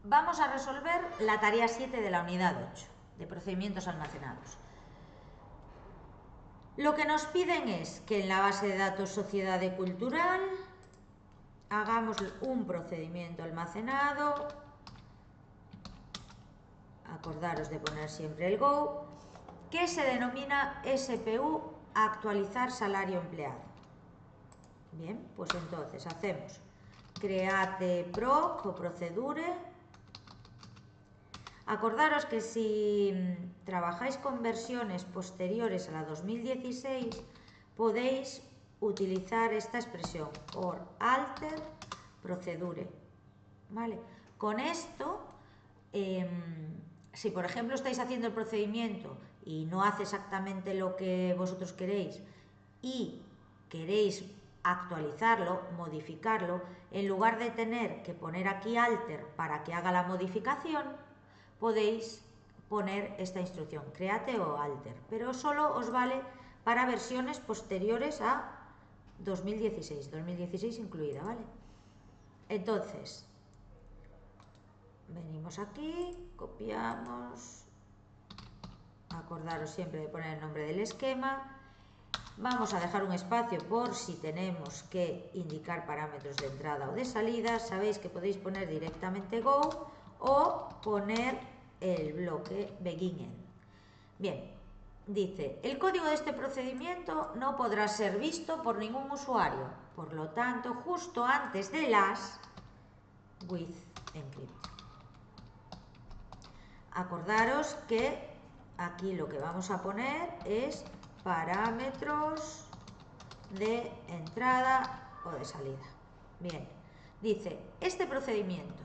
Vamos a resolver la tarea 7 de la unidad 8, de procedimientos almacenados. Lo que nos piden es que en la base de datos Sociedad Cultural hagamos un procedimiento almacenado. Acordaros de poner siempre el go, que se denomina SPU, actualizar salario empleado. Bien, pues entonces hacemos create proc o procedure. Acordaros que si trabajáis con versiones posteriores a la 2016, podéis utilizar esta expresión or alter procedure. ¿Vale? Con esto, si por ejemplo estáis haciendo el procedimiento y no hace exactamente lo que vosotros queréis y queréis actualizarlo, modificarlo, en lugar de tener que poner aquí alter para que haga la modificación, podéis poner esta instrucción, create o alter, pero solo os vale para versiones posteriores a 2016 incluida, ¿vale? Entonces, venimos aquí, copiamos, acordaros siempre de poner el nombre del esquema, vamos a dejar un espacio por si tenemos que indicar parámetros de entrada o de salida, sabéis que podéis poner directamente go o poner el bloque begin. Bien, dice, el código de este procedimiento no podrá ser visto por ningún usuario, por lo tanto, justo antes de las with encrypt. Acordaros que aquí lo que vamos a poner es parámetros de entrada o de salida. Bien, dice, este procedimiento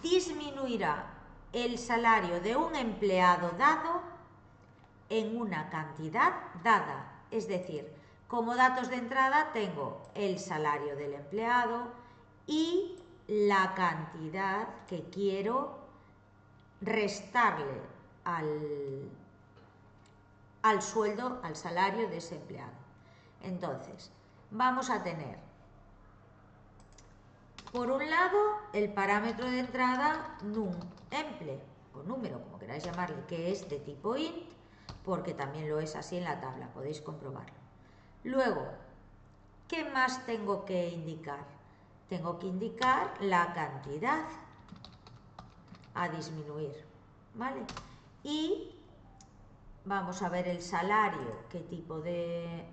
disminuirá el salario de un empleado dado en una cantidad dada. Es decir, como datos de entrada tengo el salario del empleado y la cantidad que quiero restarle al sueldo, al salario de ese empleado. Entonces, vamos a tener por un lado el parámetro de entrada num emple o número, como queráis llamarle, que es de tipo int, porque también lo es así en la tabla, podéis comprobarlo. Luego, ¿qué más tengo que indicar? Tengo que indicar la cantidad a disminuir, ¿vale? Y vamos a ver el salario, qué tipo de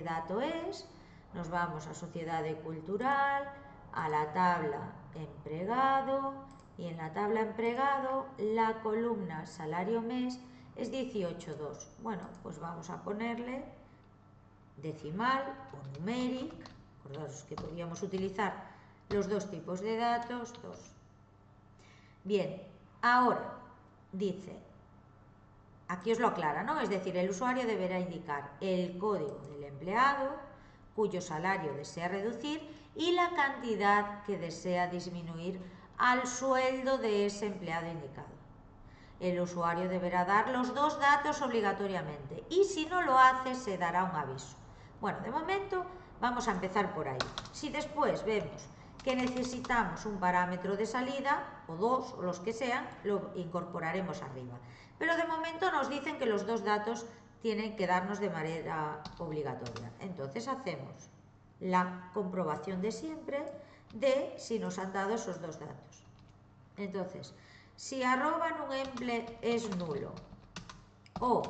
dato es. Nos vamos a Sociedad Cultural, a la tabla empregado, y en la tabla empregado la columna salario mes es 18,2. Bueno, pues vamos a ponerle decimal o numeric. Acordaos que podríamos utilizar los dos tipos de datos, 2. Bien, ahora dice, aquí os lo aclara, ¿no? Es decir, el usuario deberá indicar el código del empleado cuyo salario desea reducir y la cantidad que desea disminuir al sueldo de ese empleado indicado. El usuario deberá dar los dos datos obligatoriamente y si no lo hace se dará un aviso. Bueno, de momento vamos a empezar por ahí. Si después vemos que necesitamos un parámetro de salida, o dos, o los que sean, lo incorporaremos arriba. Pero de momento nos dicen que los dos datos tienen que darnos de manera obligatoria. Entonces hacemos la comprobación de siempre de si nos han dado esos dos datos. Entonces, si arroba numemple es nulo o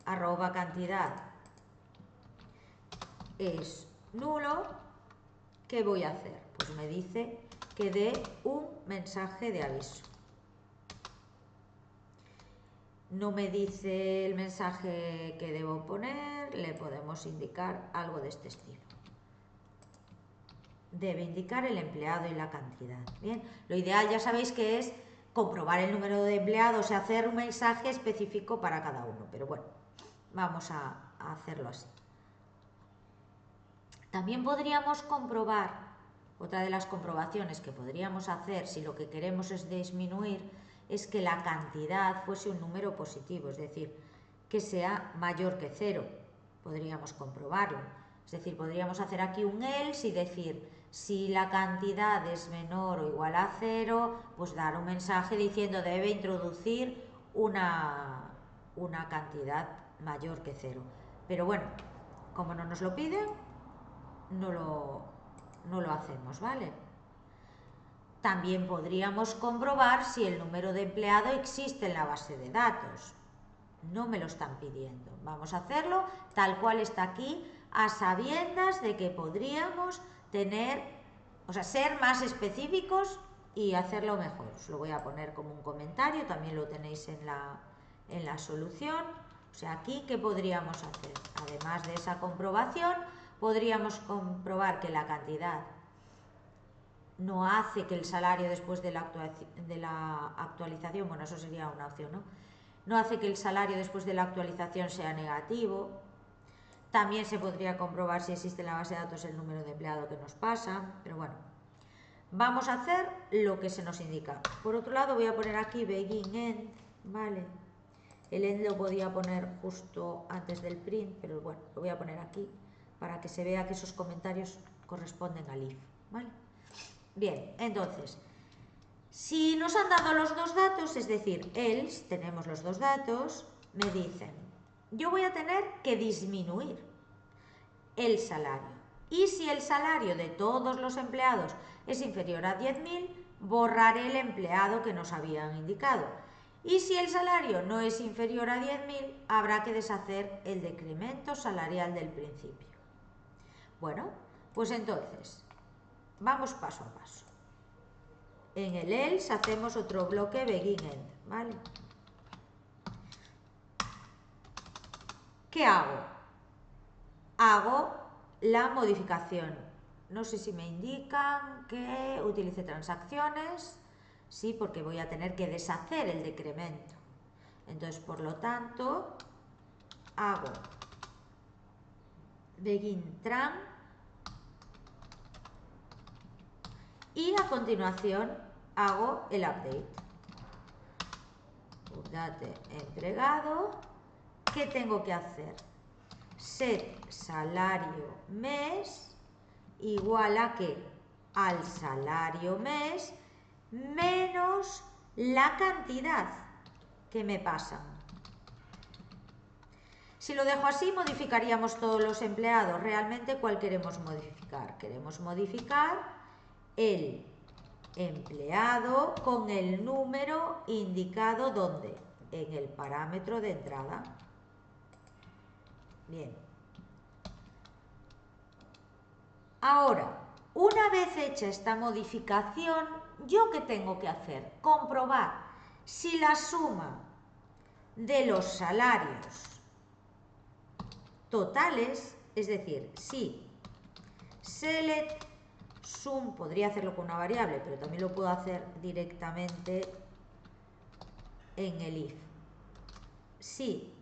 arroba cantidad es nulo, ¿qué voy a hacer? Pues me dice que dé un mensaje de aviso. No me dice el mensaje que debo poner, le podemos indicar algo de este estilo. Debe indicar el empleado y la cantidad. Bien, lo ideal ya sabéis que es comprobar el número de empleados y hacer un mensaje específico para cada uno, pero bueno, vamos a hacerlo así. También podríamos comprobar, otra de las comprobaciones que podríamos hacer si lo que queremos es disminuir, es que la cantidad fuese un número positivo, es decir, que sea mayor que 0. Podríamos comprobarlo. Es decir, podríamos hacer aquí un else y decir, Si la cantidad es menor o igual a 0, pues dar un mensaje diciendo debe introducir una cantidad mayor que 0. Pero bueno, como no nos lo piden, no lo hacemos, ¿vale? También podríamos comprobar si el número de empleado existe en la base de datos. No me lo están pidiendo. Vamos a hacerlo tal cual está aquí, a sabiendas de que podríamos tener, o sea, ser más específicos y hacerlo mejor. Os lo voy a poner como un comentario, también lo tenéis en la solución. O sea, aquí, ¿qué podríamos hacer? Además de esa comprobación, podríamos comprobar que la cantidad no hace que el salario después de la actualización, bueno, eso sería una opción, ¿no? No hace que el salario después de la actualización sea negativo. También se podría comprobar si existe en la base de datos el número de empleado que nos pasa, pero bueno, vamos a hacer lo que se nos indica. Por otro lado, voy a poner aquí begin end, ¿vale? El end lo podía poner justo antes del print, pero bueno, lo voy a poner aquí para que se vea que esos comentarios corresponden al if, ¿vale? Bien, entonces, si nos han dado los dos datos, es decir, else, tenemos los dos datos, me dicen, yo voy a tener que disminuir el salario. Y si el salario de todos los empleados es inferior a 10.000, borraré el empleado que nos habían indicado. Y si el salario no es inferior a 10.000, habrá que deshacer el decremento salarial del principio. Bueno, pues entonces, vamos paso a paso. En el else hacemos otro bloque begin end, ¿vale? ¿Qué hago? Hago la modificación. No sé si me indican que utilice transacciones. Sí, porque voy a tener que deshacer el decremento. Entonces, por lo tanto, hago begin tran y a continuación hago el update. Update empleado. ¿Qué tengo que hacer? Set salario mes igual a ¿qué? Al salario mes menos la cantidad que me pasan. Si lo dejo así, modificaríamos todos los empleados. Realmente, ¿cuál queremos modificar? Queremos modificar el empleado con el número indicado ¿dónde? En el parámetro de entrada. Bien. Ahora, una vez hecha esta modificación, ¿yo qué tengo que hacer? Comprobar si la suma de los salarios totales, es decir, si select sum, podría hacerlo con una variable, pero también lo puedo hacer directamente en el if. Si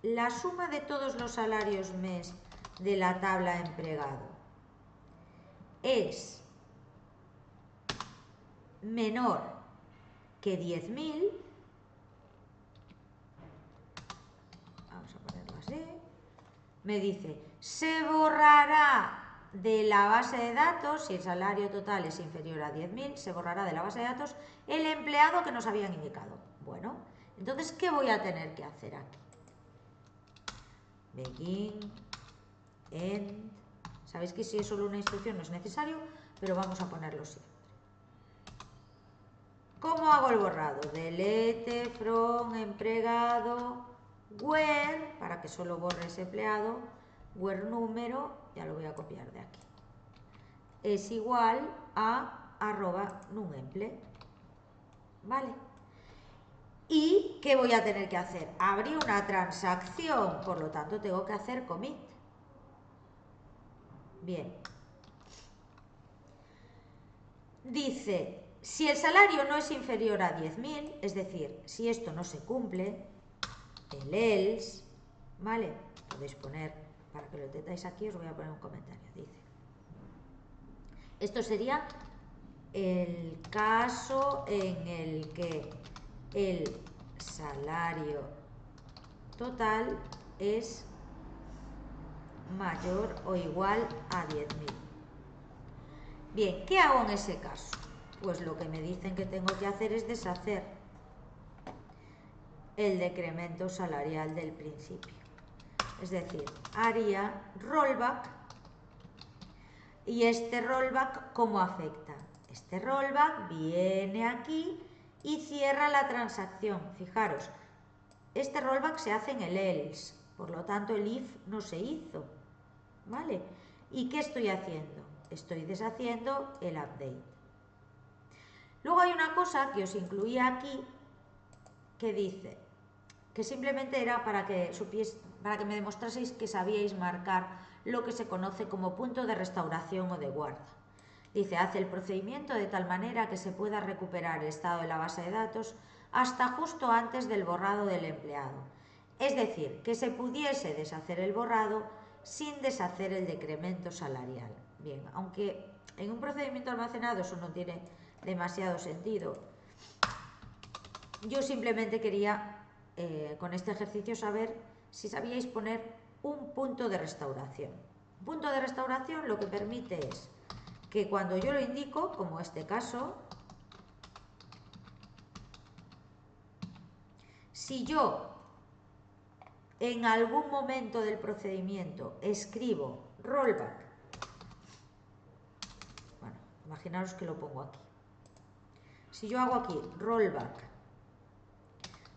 la suma de todos los salarios mes de la tabla empleado es menor que 10.000, vamos a ponerlo así, me dice, se borrará de la base de datos, si el salario total es inferior a 10.000, se borrará de la base de datos el empleado que nos habían indicado. Bueno, entonces, ¿qué voy a tener que hacer aquí? Begin, end. Sabéis que si es solo una instrucción no es necesario, pero vamos a ponerlo siempre. ¿Cómo hago el borrado? Delete from empleado where, para que solo borre ese empleado, where número, ya lo voy a copiar de aquí, es igual a @numemple. ¿Vale? ¿Y qué voy a tener que hacer? Abrir una transacción, por lo tanto tengo que hacer commit. Bien. Dice, si el salario no es inferior a 10.000, es decir, si esto no se cumple, el else, ¿vale? Podéis poner, para que lo entendáis aquí, os voy a poner un comentario. Dice, esto sería el caso en el que el salario total es mayor o igual a 10.000. Bien, ¿qué hago en ese caso? Pues lo que me dicen que tengo que hacer es deshacer el decremento salarial del principio. Es decir, haría rollback. ¿Y este rollback cómo afecta? Este rollback viene aquí y cierra la transacción. Fijaros, este rollback se hace en el else, por lo tanto el if no se hizo, ¿vale? ¿Y qué estoy haciendo? Estoy deshaciendo el update. Luego hay una cosa que os incluía aquí que dice, que simplemente era para que me demostraseis que sabíais marcar lo que se conoce como punto de restauración o de guarda. Dice, hace el procedimiento de tal manera que se pueda recuperar el estado de la base de datos hasta justo antes del borrado del empleado. Es decir, que se pudiese deshacer el borrado sin deshacer el decremento salarial. Bien, aunque en un procedimiento almacenado eso no tiene demasiado sentido, yo simplemente quería con este ejercicio saber si sabíais poner un punto de restauración. Un punto de restauración lo que permite es que cuando yo lo indico, como este caso, si yo en algún momento del procedimiento escribo rollback, bueno, imaginaros que lo pongo aquí. Si yo hago aquí rollback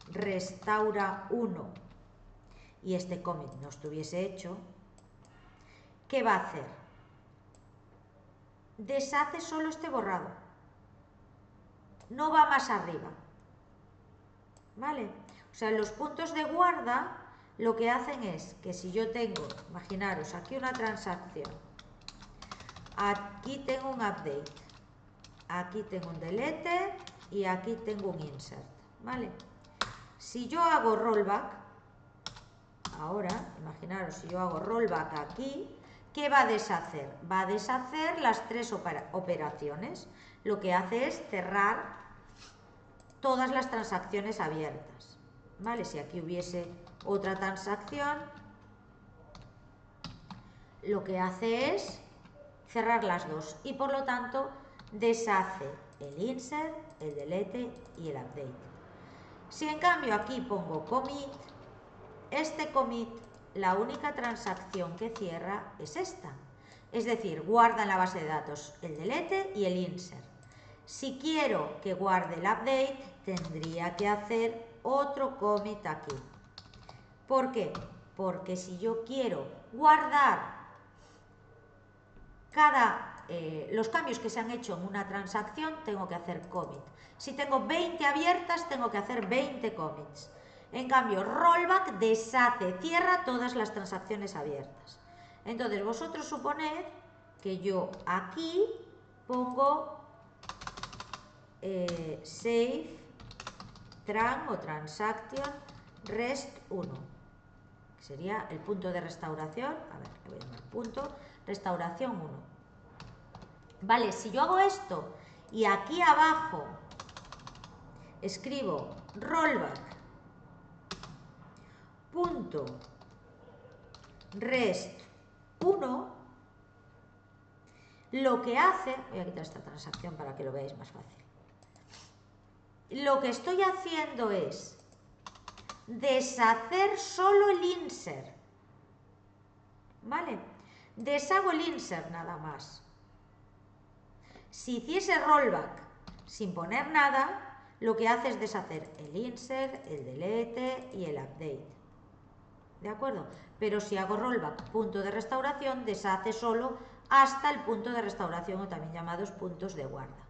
restaura 1 y este commit no estuviese hecho, ¿qué va a hacer? Deshace solo este borrado, no va más arriba, ¿vale? O sea, los puntos de guarda lo que hacen es que si yo tengo, imaginaros, aquí una transacción, aquí tengo un update, aquí tengo un delete y aquí tengo un insert, ¿vale? Si yo hago rollback, ahora, imaginaros, si yo hago rollback aquí, ¿qué va a deshacer? Va a deshacer las tres operaciones. Lo que hace es cerrar todas las transacciones abiertas, ¿vale? Si aquí hubiese otra transacción, lo que hace es cerrar las dos y por lo tanto deshace el insert, el delete y el update. Si en cambio aquí pongo commit, este commit, la única transacción que cierra es esta. Es decir, guarda en la base de datos el delete y el insert. Si quiero que guarde el update, tendría que hacer otro commit aquí. ¿Por qué? Porque si yo quiero guardar los cambios que se han hecho en una transacción, tengo que hacer commit. Si tengo 20 abiertas, tengo que hacer 20 commits. En cambio, rollback deshace, cierra todas las transacciones abiertas. Entonces, vosotros suponed que yo aquí pongo save tran o transaction rest 1, que sería el punto de restauración. A ver, le voy a llamar punto restauración 1. Vale, si yo hago esto y aquí abajo escribo rollback punto rest 1, lo que hace, voy a quitar esta transacción para que lo veáis más fácil, lo que estoy haciendo es deshacer solo el insert, ¿vale? Deshago el insert nada más. Si hiciese rollback sin poner nada, lo que hace es deshacer el insert, el delete y el update. ¿De acuerdo? Pero si hago rollback punto de restauración, deshace solo hasta el punto de restauración o también llamados puntos de guarda.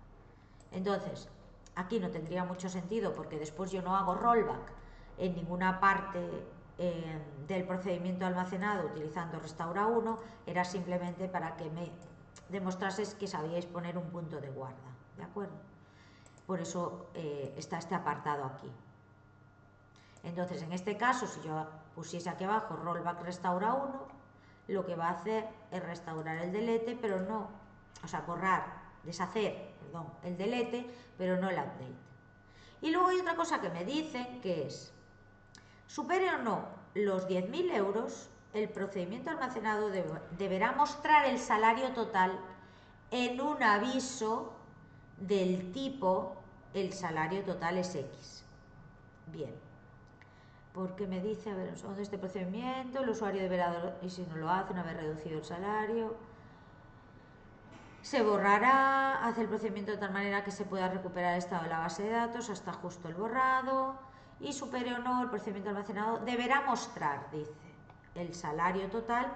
Entonces, aquí no tendría mucho sentido porque después yo no hago rollback en ninguna parte del procedimiento almacenado utilizando restaura 1, era simplemente para que me demostrases que sabíais poner un punto de guarda, ¿de acuerdo? Por eso está este apartado aquí. Entonces, en este caso, si yo pusiese aquí abajo rollback restaura 1, lo que va a hacer es restaurar el delete, pero no, o sea, deshacer, perdón, el delete, pero no el update. Y luego hay otra cosa que me dicen que es, supere o no los 10.000 euros, el procedimiento almacenado deberá mostrar el salario total en un aviso del tipo el salario total es X. Bien, porque me dice, a ver, un segundo, este procedimiento, el usuario deberá, y si no lo hace, una vez reducido el salario, se borrará, hace el procedimiento de tal manera que se pueda recuperar el estado de la base de datos hasta justo el borrado, y supere o no el procedimiento almacenado, deberá mostrar, dice, el salario total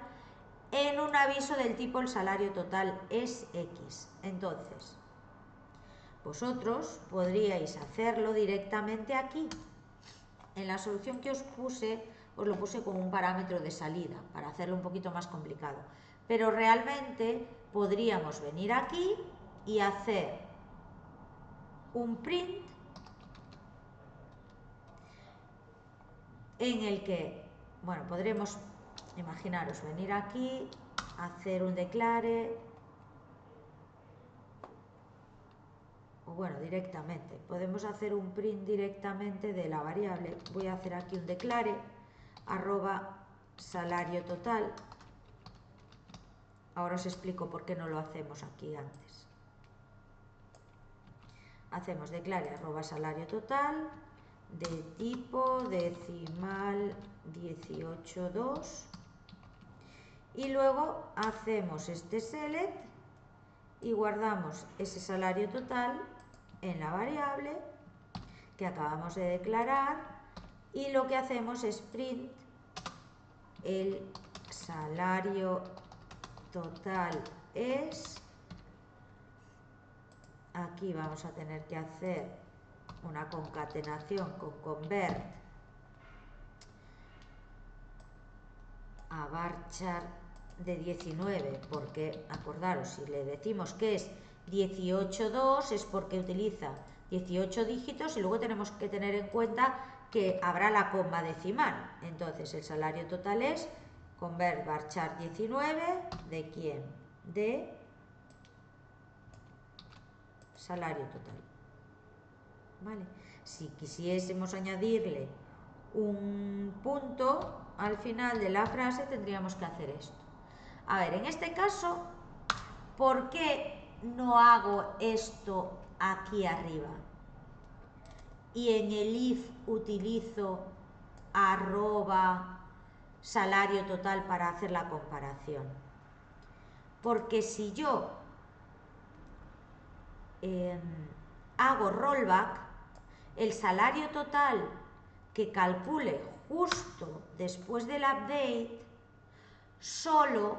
en un aviso del tipo el salario total es X. Entonces, vosotros podríais hacerlo directamente aquí. En la solución que os puse, os lo puse como un parámetro de salida, para hacerlo un poquito más complicado. Pero realmente podríamos venir aquí y hacer un print en el que, bueno, podremos, imaginaros, venir aquí, hacer un declare, o bueno, directamente, podemos hacer un print directamente de la variable. Voy a hacer aquí un declare, arroba salario total. Ahora os explico por qué no lo hacemos aquí antes. Hacemos declare arroba salario total de tipo decimal 18.2 y luego hacemos este select y guardamos ese salario total en la variable que acabamos de declarar y lo que hacemos es print el salario total es, aquí vamos a tener que hacer una concatenación con convert a varchar de 19, porque acordaros, si le decimos que es 18.2 es porque utiliza 18 dígitos y luego tenemos que tener en cuenta que habrá la coma decimal. Entonces el salario total es convert varchar 19 de quién, de salario total. ¿Vale? Si quisiésemos añadirle un punto al final de la frase tendríamos que hacer esto. A ver, en este caso, ¿por qué no hago esto aquí arriba? Y en el if utilizo arroba salario total para hacer la comparación. Porque si yo hago rollback, el salario total que calcule justo después del update solo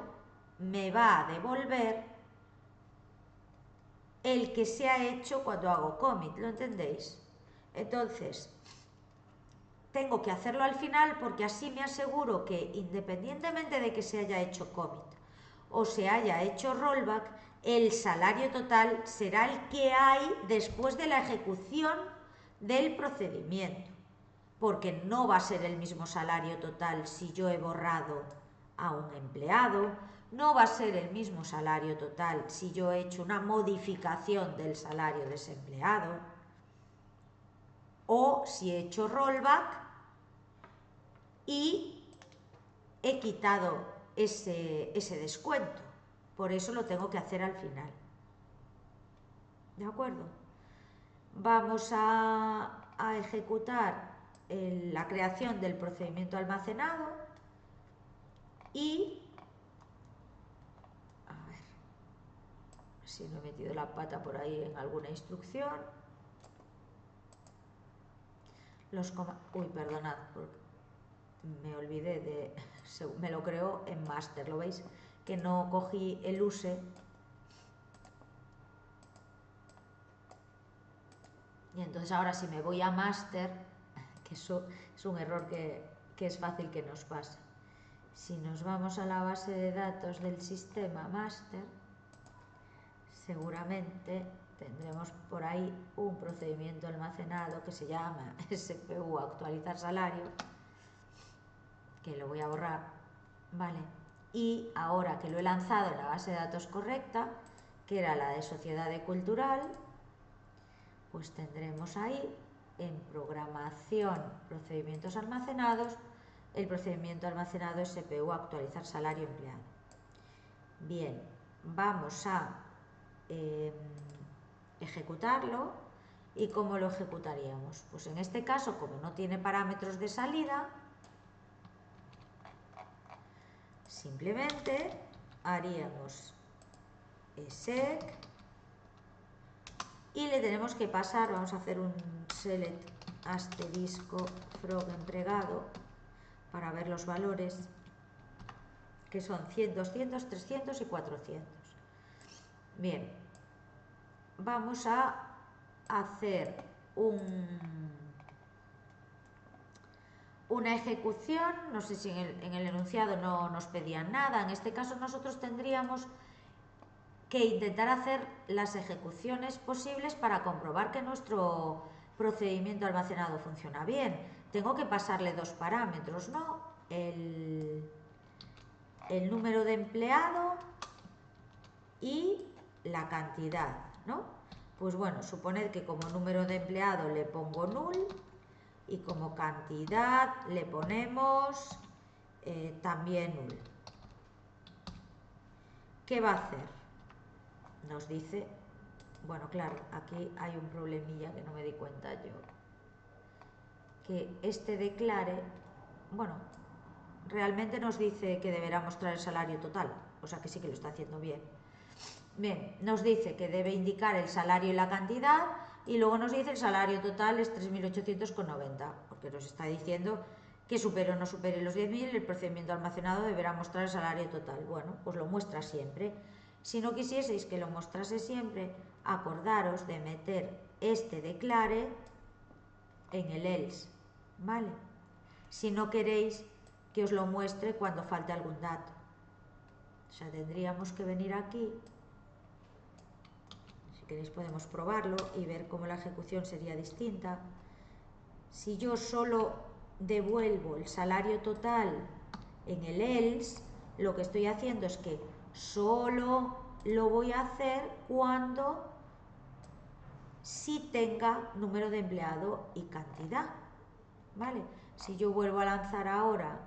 me va a devolver el que se ha hecho cuando hago commit, ¿lo entendéis? Entonces, tengo que hacerlo al final porque así me aseguro que independientemente de que se haya hecho commit o se haya hecho rollback, el salario total será el que hay después de la ejecución del procedimiento, porque no va a ser el mismo salario total si yo he borrado a un empleado, no va a ser el mismo salario total si yo he hecho una modificación del salario de ese empleado, o si he hecho rollback y he quitado ese descuento. Por eso lo tengo que hacer al final. ¿De acuerdo? Vamos a ejecutar la creación del procedimiento almacenado y a ver si no he metido la pata por ahí en alguna instrucción. Uy, perdonad, porque me olvidé de, me lo creo en master, ¿lo veis? Que no cogí el use. Y entonces ahora si me voy a master, que eso es un error que es fácil que nos pase. Si nos vamos a la base de datos del sistema master, seguramente tendremos por ahí un procedimiento almacenado que se llama SPU actualizar salario, que lo voy a borrar, ¿vale? Y ahora que lo he lanzado en la base de datos correcta, que era la de sociedad de cultural, pues tendremos ahí en programación procedimientos almacenados el procedimiento almacenado SPU actualizar salario empleado. Bien, vamos a ejecutarlo. ¿Y cómo lo ejecutaríamos? Pues en este caso, como no tiene parámetros de salida, simplemente haríamos exec y le tenemos que pasar, vamos a hacer un select asterisco frog empregado para ver los valores, que son 100, 200, 300 y 400. Bien, vamos a hacer una ejecución. No sé si en el enunciado no nos pedían nada. En este caso nosotros tendríamos que intentar hacer las ejecuciones posibles para comprobar que nuestro procedimiento almacenado funciona bien. Tengo que pasarle dos parámetros, ¿no? El número de empleado y la cantidad, ¿no? Pues bueno, suponed que como número de empleado le pongo null y como cantidad le ponemos también null. ¿Qué va a hacer? Nos dice, bueno, claro, aquí hay un problemilla que no me di cuenta yo, que este declare, bueno, realmente nos dice que deberá mostrar el salario total, o sea que sí que lo está haciendo bien. Bien, nos dice que debe indicar el salario y la cantidad y luego nos dice el salario total es 3.800,90, porque nos está diciendo que supere o no supere los 10.000, el procedimiento almacenado deberá mostrar el salario total. Bueno, pues lo muestra siempre. Si no quisieseis que lo mostrase siempre, acordaros de meter este declare en el else, ¿vale? Si no queréis que os lo muestre cuando falte algún dato. O sea, tendríamos que venir aquí. Si queréis podemos probarlo y ver cómo la ejecución sería distinta. Si yo solo devuelvo el salario total en el else, lo que estoy haciendo es que solo lo voy a hacer cuando sí tenga número de empleado y cantidad, ¿vale? Si yo vuelvo a lanzar ahora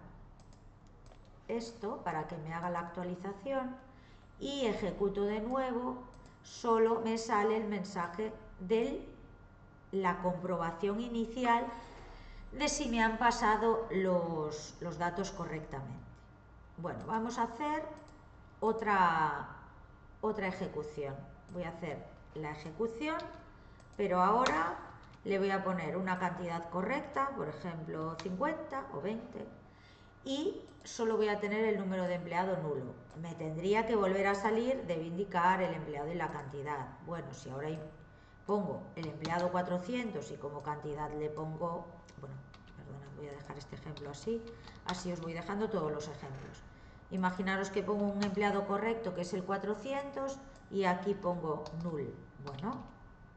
esto para que me haga la actualización y ejecuto de nuevo, solo me sale el mensaje de la comprobación inicial de si me han pasado los datos correctamente. Bueno, vamos a hacer otra ejecución. Voy a hacer la ejecución, pero ahora le voy a poner una cantidad correcta, por ejemplo 50 o 20, y solo voy a tener el número de empleado nulo. Me tendría que volver a salir, debe indicar el empleado y la cantidad. Bueno, si ahora pongo el empleado 400 y como cantidad le pongo, bueno, perdona, voy a dejar este ejemplo así os voy dejando todos los ejemplos. Imaginaros que pongo un empleado correcto que es el 400 y aquí pongo null. Bueno,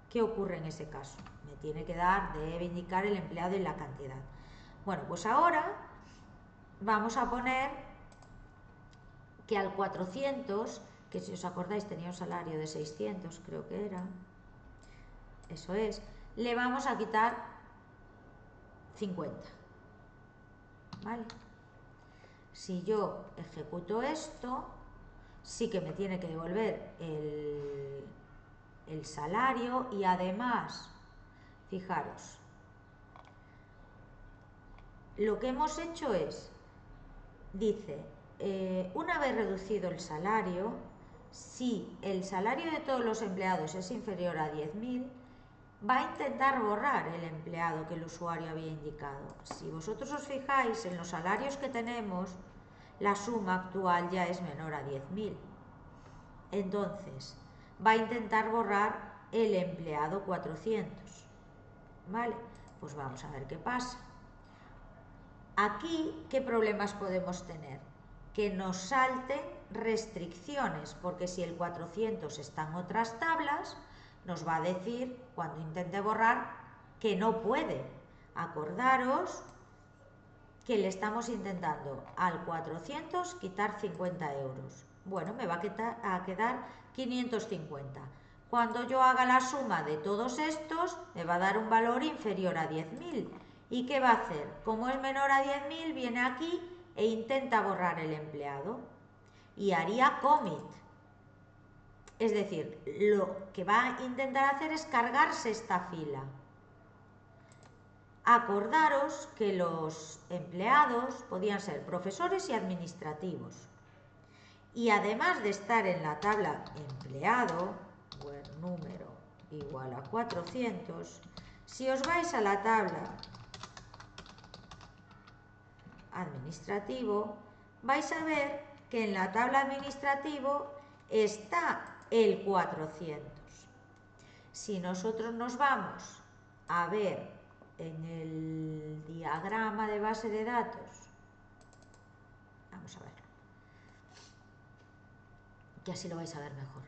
¿qué ocurre en ese caso? Me tiene que dar, debe indicar el empleado y la cantidad. Bueno, pues ahora vamos a poner que al 400, que si os acordáis tenía un salario de 600, creo que era, eso es, le vamos a quitar 50, ¿vale? Si yo ejecuto esto, sí que me tiene que devolver el salario y además, fijaros, lo que hemos hecho es, dice, una vez reducido el salario, si el salario de todos los empleados es inferior a 10.000, va a intentar borrar el empleado que el usuario había indicado. Si vosotros os fijáis en los salarios que tenemos, la suma actual ya es menor a 10.000. Entonces, va a intentar borrar el empleado 400. ¿Vale? Pues vamos a ver qué pasa. Aquí, ¿qué problemas podemos tener? Que nos salten restricciones, porque si el 400 está en otras tablas, nos va a decir, cuando intente borrar, que no puede. Acordaros que le estamos intentando al 400 quitar 50 euros. Bueno, me va a quedar 550. Cuando yo haga la suma de todos estos, me va a dar un valor inferior a 10.000. ¿Y qué va a hacer? Como es menor a 10.000, viene aquí e intenta borrar el empleado. Y haría commit. Es decir, lo que va a intentar hacer es cargarse esta fila. Acordaros que los empleados podían ser profesores y administrativos. Y además de estar en la tabla empleado, where número igual a 400, si os vais a la tabla administrativo, vais a ver que en la tabla administrativo está el 400. Si nosotros nos vamos a ver en el diagrama de base de datos, vamos a verlo, que así lo vais a ver mejor.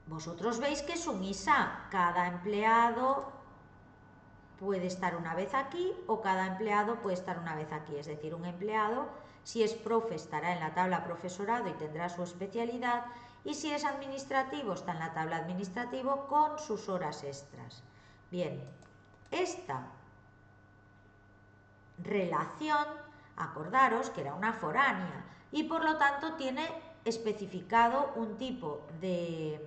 Vosotros veis que es un ISA, cada empleado puede estar una vez aquí o cada empleado puede estar una vez aquí, es decir, un empleado, si es profe, estará en la tabla profesorado y tendrá su especialidad, y si es administrativo, está en la tabla administrativo con sus horas extras. Bien, esta relación, acordaros que era una foránea y por lo tanto tiene especificado un tipo de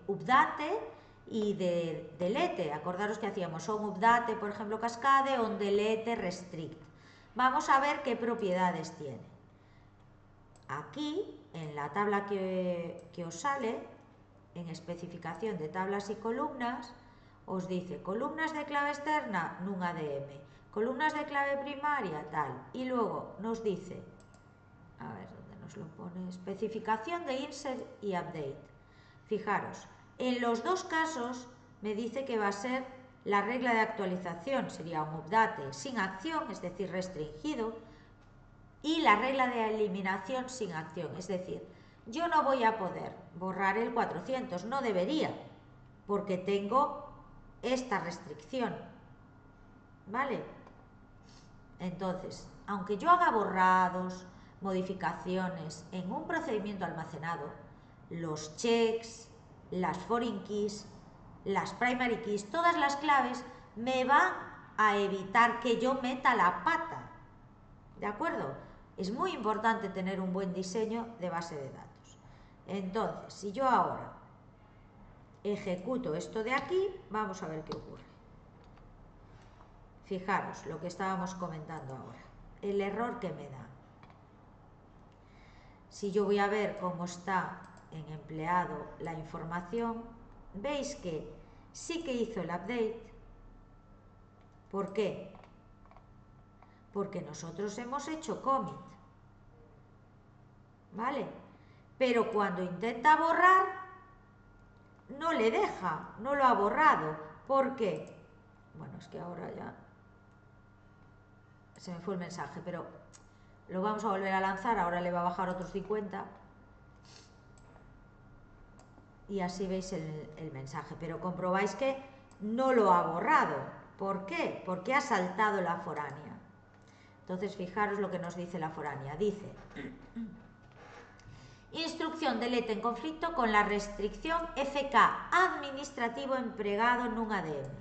update y de delete. Acordaros que hacíamos on update, por ejemplo, cascade, on delete, restrict. Vamos a ver qué propiedades tiene. Aquí, en la tabla que os sale, en especificación de tablas y columnas, os dice columnas de clave externa, nun ADM, columnas de clave primaria, tal, y luego nos dice, a ver dónde nos lo pone, especificación de insert y update. Fijaros, en los dos casos me dice que va a ser la regla de actualización, sería un update sin acción, es decir, restringido, y la regla de eliminación sin acción, es decir, yo no voy a poder borrar el 400, no debería, porque tengo esta restricción, ¿vale? Entonces, aunque yo haga borrados, modificaciones en un procedimiento almacenado, los checks, las foreign keys, las primary keys, todas las claves me van a evitar que yo meta la pata, ¿de acuerdo? Es muy importante tener un buen diseño de base de datos. Entonces, si yo ahora ejecuto esto de aquí, vamos a ver qué ocurre. Fijaros lo que estábamos comentando ahora, el error que me da. Si yo voy a ver cómo está en empleado la información, veis que sí que hizo el update. ¿Por qué? Porque nosotros hemos hecho commit, ¿vale? Pero cuando intenta borrar, no le deja, no lo ha borrado. ¿Por qué? Bueno, es que ahora ya se me fue el mensaje, pero lo vamos a volver a lanzar, ahora le va a bajar otros 50 y así veis el mensaje, pero comprobáis que no lo ha borrado. ¿Por qué? Porque ha saltado la foránea. Entonces fijaros lo que nos dice la foránea, dice instrucción delete en conflicto con la restricción FK administrativo empregado nun ADM.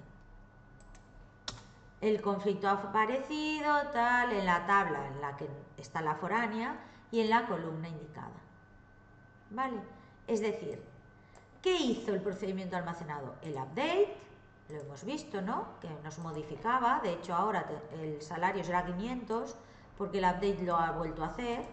El conflicto ha aparecido tal en la tabla en la que está la foránea y en la columna indicada, ¿vale? Es decir, ¿qué hizo el procedimiento almacenado? El update, lo hemos visto, ¿no? Que nos modificaba, de hecho ahora el salario será 500 porque el update lo ha vuelto a hacer.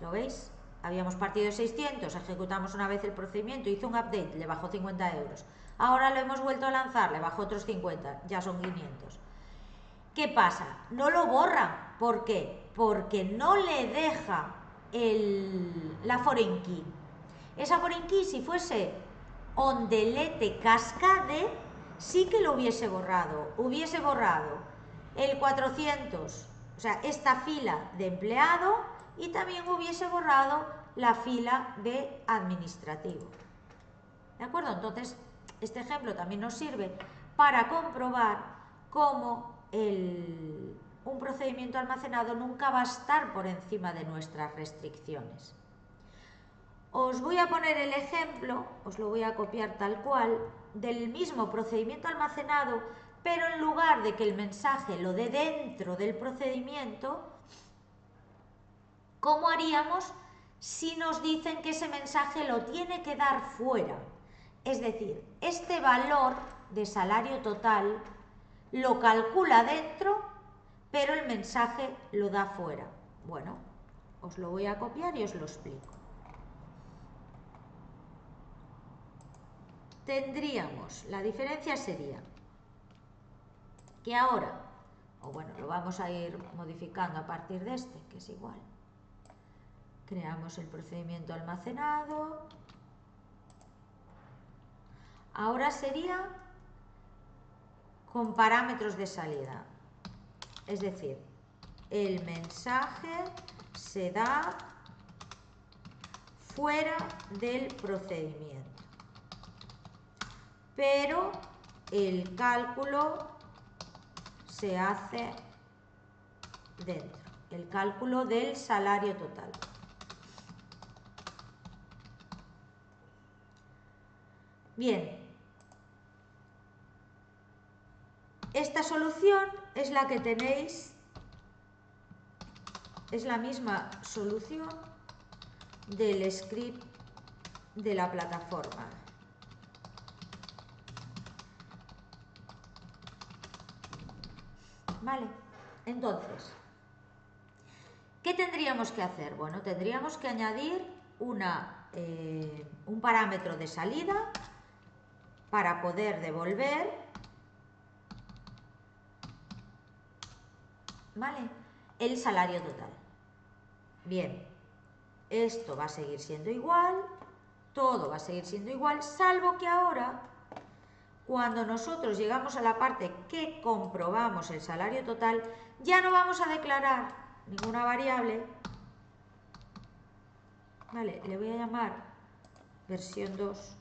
¿Lo veis? Habíamos partido de 600, ejecutamos una vez el procedimiento, hizo un update, le bajó 50 euros. Ahora lo hemos vuelto a lanzar, le bajó otros 50, ya son 500. ¿Qué pasa? No lo borra. ¿Por qué? Porque no le deja la foreign key. Esa foreign key, si fuese on delete cascade, sí que lo hubiese borrado. Hubiese borrado el 400, o sea, esta fila de empleado, y también hubiese borrado la fila de administrativo. ¿De acuerdo? Entonces, este ejemplo también nos sirve para comprobar cómo un procedimiento almacenado nunca va a estar por encima de nuestras restricciones. Os voy a poner el ejemplo, os lo voy a copiar tal cual, del mismo procedimiento almacenado, pero en lugar de que el mensaje lo dé dentro del procedimiento, ¿cómo haríamos si nos dicen que ese mensaje lo tiene que dar fuera. Es decir, este valor de salario total lo calcula dentro, pero el mensaje lo da fuera. Bueno, os lo voy a copiar y os lo explico. Tendríamos, la diferencia sería que ahora, o bueno, lo vamos a ir modificando a partir de este, que es igual. Creamos el procedimiento almacenado. Ahora sería con parámetros de salida. Es decir, el mensaje se da fuera del procedimiento, pero el cálculo se hace dentro, el cálculo del salario total. Bien, esta solución es la que tenéis, es la misma solución del script de la plataforma. Vale, entonces, ¿qué tendríamos que hacer? Bueno, tendríamos que añadir un parámetro de salida para poder devolver, ¿vale?, el salario total. Bien, esto va a seguir siendo igual, todo va a seguir siendo igual, salvo que ahora, cuando nosotros llegamos a la parte que comprobamos el salario total, ya no vamos a declarar ninguna variable. Vale, le voy a llamar versión 2.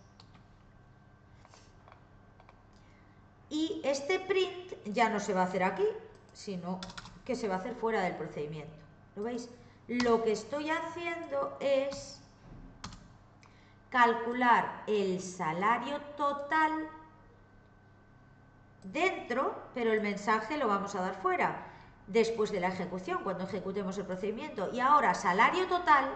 Y este print ya no se va a hacer aquí, sino que se va a hacer fuera del procedimiento. ¿Lo veis? Lo que estoy haciendo es calcular el salario total dentro, pero el mensaje lo vamos a dar fuera después de la ejecución, cuando ejecutemos el procedimiento. Y ahora, salario total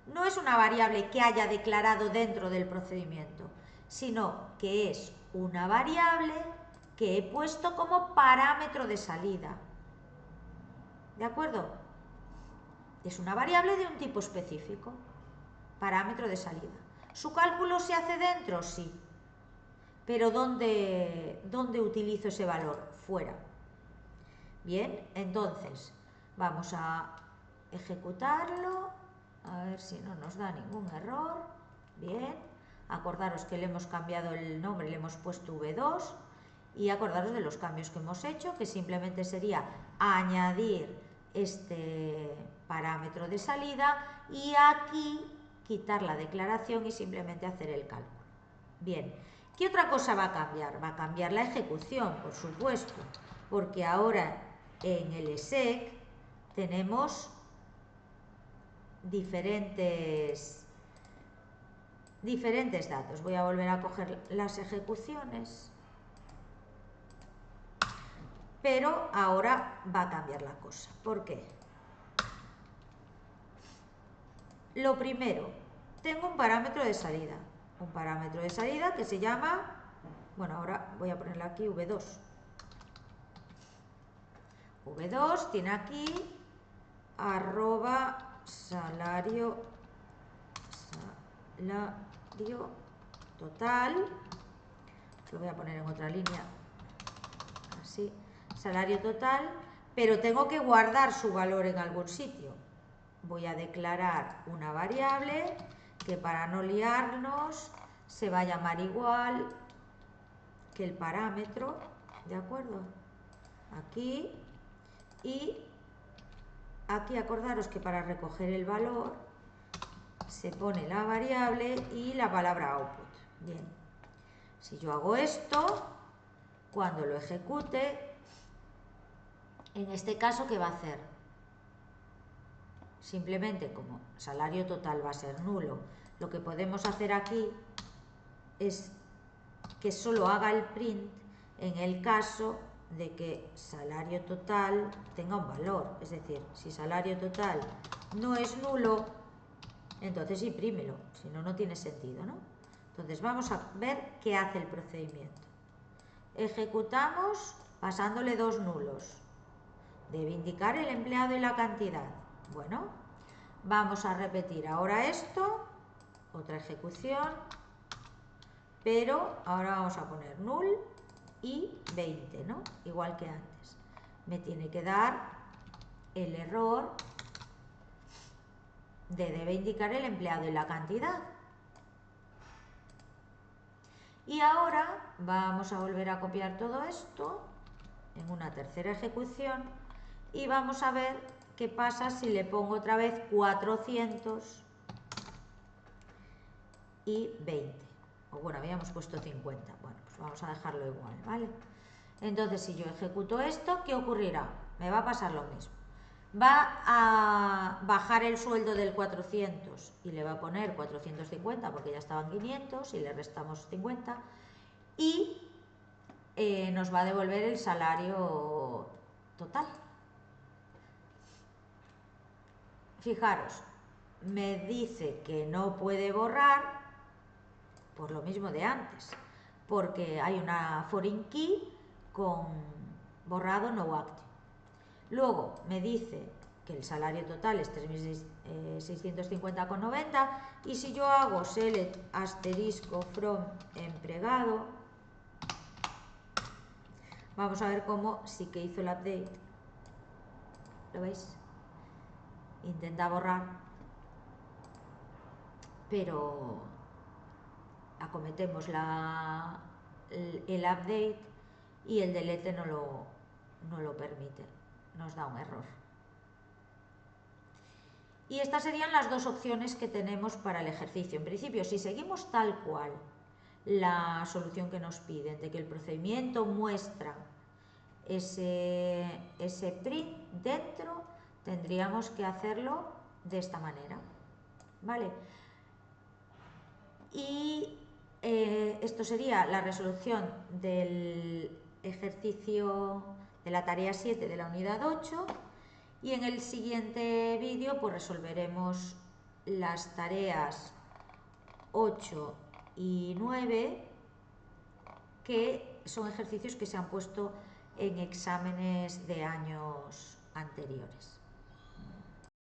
no es una variable que haya declarado dentro del procedimiento, sino que es una variable que he puesto como parámetro de salida. ¿De acuerdo? Es una variable de un tipo específico, parámetro de salida. ¿Su cálculo se hace dentro? Sí. Pero ¿dónde utilizo ese valor? Fuera. Bien, entonces vamos a ejecutarlo, a ver si no nos da ningún error. Bien, acordaros que le hemos cambiado el nombre, le hemos puesto V2, y acordaros de los cambios que hemos hecho, que simplemente sería añadir este parámetro de salida y aquí quitar la declaración y simplemente hacer el cálculo. Bien, ¿qué otra cosa va a cambiar? Va a cambiar la ejecución, por supuesto, porque ahora en el exec tenemos diferentes datos. Voy a volver a coger las ejecuciones, pero ahora va a cambiar la cosa. ¿Por qué? Lo primero, tengo un parámetro de salida. Un parámetro de salida que se llama, bueno, ahora voy a ponerle aquí V2. V2 tiene aquí salario total. Lo voy a poner en otra línea, así, salario total, pero tengo que guardar su valor en algún sitio. Voy a declarar una variable que, para no liarnos, se va a llamar igual que el parámetro, ¿de acuerdo? Aquí, y aquí acordaros que para recoger el valor se pone la variable y la palabra output. Bien, si yo hago esto, cuando lo ejecute, en este caso, ¿qué va a hacer? Simplemente, como salario total va a ser nulo, lo que podemos hacer aquí es que solo haga el print en el caso de que salario total tenga un valor. Es decir, si salario total no es nulo, entonces imprímelo, si no, no tiene sentido, ¿no? Entonces vamos a ver qué hace el procedimiento. Ejecutamos pasándole 2 nulos. Debe indicar el empleado y la cantidad. Bueno, vamos a repetir ahora esto, otra ejecución, pero ahora vamos a poner null y 20, ¿no? Igual que antes. Me tiene que dar el error de debe indicar el empleado y la cantidad. Y ahora vamos a volver a copiar todo esto en una tercera ejecución y vamos a ver qué pasa si le pongo otra vez 400 y 20. O bueno, habíamos puesto 50. Bueno, pues vamos a dejarlo igual, ¿vale? Entonces, si yo ejecuto esto, ¿qué ocurrirá? Me va a pasar lo mismo. Va a bajar el sueldo del 400 y le va a poner 450 porque ya estaban 500 y le restamos 50 y nos va a devolver el salario total. Fijaros, me dice que no puede borrar por lo mismo de antes, porque hay una foreign key con borrado no active. Luego me dice que el salario total es 3.650,90 y si yo hago select asterisco from empleado, vamos a ver cómo sí que hizo el update. ¿Lo veis? Intenta borrar, pero acometemos el update y el delete no lo permite, nos da un error. Y estas serían las dos opciones que tenemos para el ejercicio. En principio, si seguimos tal cual la solución que nos piden, de que el procedimiento muestra ese print dentro, tendríamos que hacerlo de esta manera, ¿vale? Y esto sería la resolución del ejercicio de la tarea 7 de la unidad 8 y en el siguiente vídeo pues resolveremos las tareas 8 y 9 que son ejercicios que se han puesto en exámenes de años anteriores.